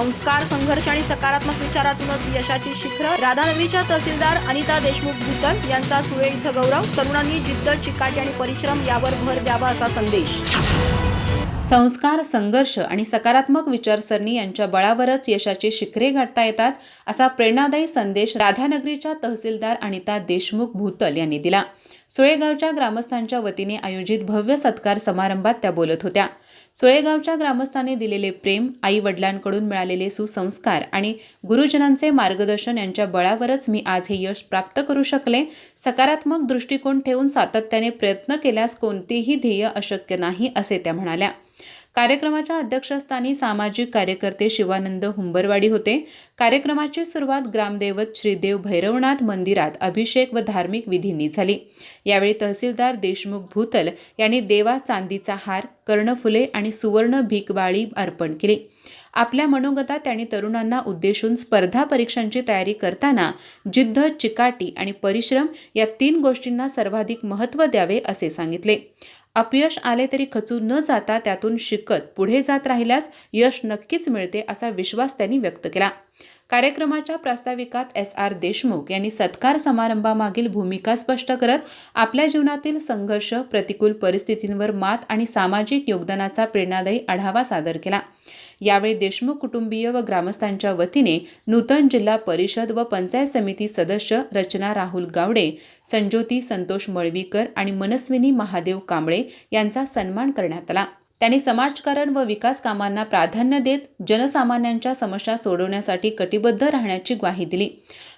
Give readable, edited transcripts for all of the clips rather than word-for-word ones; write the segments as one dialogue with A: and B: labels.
A: संस्कार, संघर्ष आणि सकारात्मक विचारातूनच यशाची शिखरं. राधानगरीच्या तहसीलदार अनिता देशमुख भूतल यांचा सुळे इथं गौरव. तरुणांनी जिद्द, चिकाटी आणि परिश्रम यावर भर द्यावा असा संदेश.
B: संस्कार, संघर्ष आणि सकारात्मक विचारसरणी यांच्या बळावरच यशाची शिखरे गाठता येतात असा प्रेरणादायी संदेश राधानगरीच्या तहसीलदार अनिता देशमुख भूतल यांनी दिला. सुळेगावच्या ग्रामस्थांच्या वतीने आयोजित भव्य सत्कार समारंभात त्या बोलत होत्या. सुळेगावच्या ग्रामस्थांनी दिलेले प्रेम, आई वडिलांकडून मिळालेले सुसंस्कार आणि गुरुजनांचे मार्गदर्शन यांच्या बळावरच मी आज हे यश प्राप्त करू शकले. सकारात्मक दृष्टिकोन ठेवून सातत्याने प्रयत्न केल्यास कोणतेही ध्येय अशक्य नाही असे त्या म्हणाल्या. कार्यक्रमाच्या अध्यक्षस्थानी सामाजिक कार्यकर्ते शिवानंद हुंबरवाडी होते. कार्यक्रमाची सुरुवात ग्रामदैवत श्रीदेव भैरवनाथ मंदिरात अभिषेक व धार्मिक विधींनी झाली. यावेळी तहसीलदार देशमुख भूतल यांनी देवा चांदीचा हार, कर्णफुले आणि सुवर्ण भीकवाळी अर्पण केली. आपल्या मनोगतात त्यांनी तरुणांना उद्देशून स्पर्धा परीक्षांची तयारी करताना जिद्द, चिकाटी आणि परिश्रम या 3 गोष्टींना सर्वाधिक महत्त्व द्यावे असे सांगितले. अपयश आले तरी खचून न जाता त्यातून शिकत पुढे जात राहिल्यास यश नक्कीच मिळते असा विश्वास त्यांनी व्यक्त केला. कार्यक्रमाच्या प्रास्ताविकात SR देशमुख यांनी सत्कार समारंभामागील भूमिका स्पष्ट करत आपल्या जीवनातील संघर्ष, प्रतिकूल परिस्थितींवर मात आणि सामाजिक योगदानाचा प्रेरणादायी आढावा सादर केला. यावेळी देशमुख कुटुंबीय व ग्रामस्थांच्या वतीने नूतन जिल्हा परिषद व पंचायत समिती सदस्य रचना राहुल गावडे, संज्योती संतोष मळवीकर आणि मनस्विनी महादेव कांबळे यांचा सन्मान करण्यात आला. त्यांनी समाजकारण व विकास कामांना प्राधान्य देत जनसामान्यांच्या समस्या सोडवण्यासाठी कटिबद्ध राहण्याची ग्वाही दिली.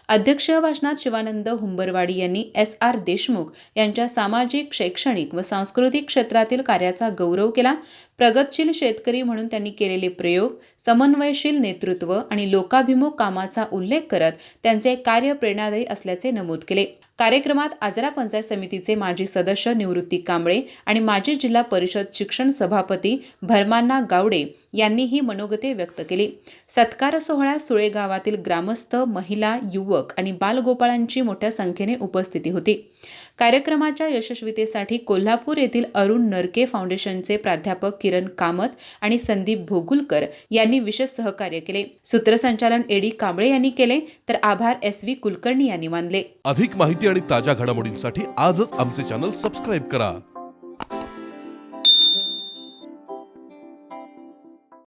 B: अध्यक्षीय भाषणात शिवानंद हुंबरवाडी यांनी SR देशमुख यांच्या सामाजिक, शैक्षणिक व सांस्कृतिक क्षेत्रातील कार्याचा गौरव केला. प्रगतशील शेतकरी म्हणून त्यांनी केलेले प्रयोग, समन्वयशील नेतृत्व आणि लोकाभिमुख कामाचा उल्लेख करत त्यांचे कार्य प्रेरणादायी असल्याचे नमूद केले. कार्यक्रमात आजरा पंचायत समितीचे माजी सदस्य निवृत्ती कांबळे आणि माजी जिल्हा परिषद शिक्षण सभापती भरमान्ना गावडे यांनीही मनोगते व्यक्त केली. सत्कार सोहळ्यात सुळे गावातील ग्रामस्थ, महिला, युवक आणि बालगोपाळांची मोठ्या संख्येने उपस्थिती होती. कार्यक्रमाच्या यशस्वीतेसाठी कोल्हापूर येथील अरुण नरके फाउंडेशनचे प्राध्यापक किरण कामत आणि संदीप भोगुलकर यांनी विशेष सहकार्य केले. सूत्रसंचालन एडी कांबळे यांनी केले तर आभार SV कुलकर्णी यांनी मानले.
C: अधिक माहिती आणि ताज्या घडामोडींसाठी आजच आमचे चॅनल सबस्क्राईब करा.